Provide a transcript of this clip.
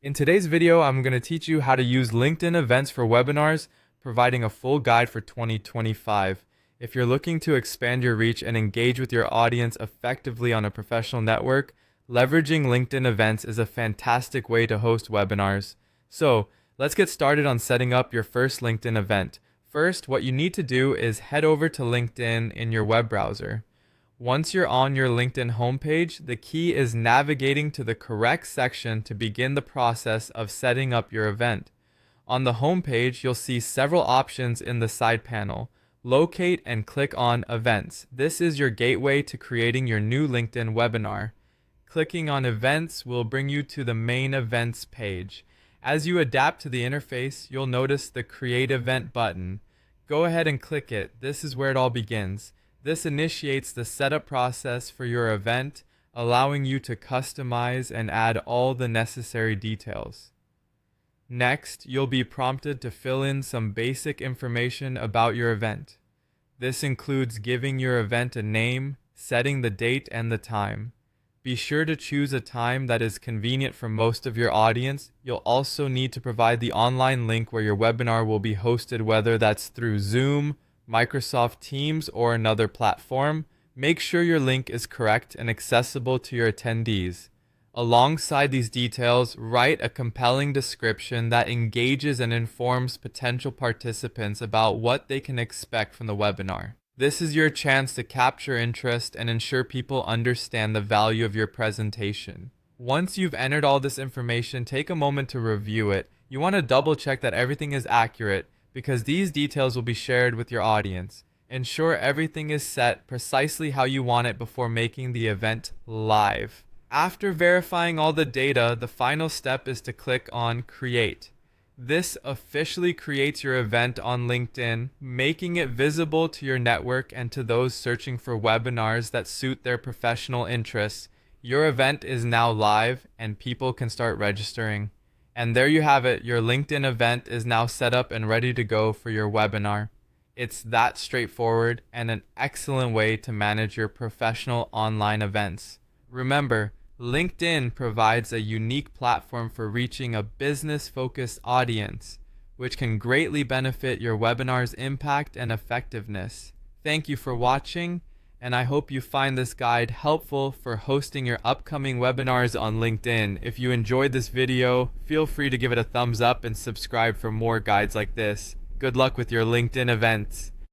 In today's video, I'm going to teach you how to use LinkedIn events for webinars, providing a full guide for 2025. If you're looking to expand your reach and engage with your audience effectively on a professional network, leveraging LinkedIn events is a fantastic way to host webinars. So, let's get started on setting up your first LinkedIn event. First, what you need to do is head over to LinkedIn in your web browser. Once you're on your LinkedIn homepage, the key is navigating to the correct section to begin the process of setting up your event. On the homepage, you'll see several options in the side panel. Locate and click on Events. This is your gateway to creating your new LinkedIn webinar. Clicking on Events will bring you to the main events page. As you adapt to the interface, you'll notice the Create Event button. Go ahead and click it. This is where it all begins. This initiates the setup process for your event, allowing you to customize and add all the necessary details. Next, you'll be prompted to fill in some basic information about your event. This includes giving your event a name, setting the date and the time. Be sure to choose a time that is convenient for most of your audience. You'll also need to provide the online link where your webinar will be hosted, whether that's through Zoom, Microsoft Teams, or another platform. Make sure your link is correct and accessible to your attendees. Alongside these details, write a compelling description that engages and informs potential participants about what they can expect from the webinar. This is your chance to capture interest and ensure people understand the value of your presentation. Once you've entered all this information, take a moment to review it. You want to double check that everything is accurate, because these details will be shared with your audience. Ensure everything is set precisely how you want it before making the event live. After verifying all the data, the final step is to click on Create. This officially creates your event on LinkedIn, making it visible to your network and to those searching for webinars that suit their professional interests. Your event is now live and people can start registering. And there you have it, your LinkedIn event is now set up and ready to go for your webinar. It's that straightforward and an excellent way to manage your professional online events. Remember, LinkedIn provides a unique platform for reaching a business-focused audience, which can greatly benefit your webinar's impact and effectiveness. Thank you for watching, and I hope you find this guide helpful for hosting your upcoming webinars on LinkedIn. If you enjoyed this video, feel free to give it a thumbs up and subscribe for more guides like this. Good luck with your LinkedIn events.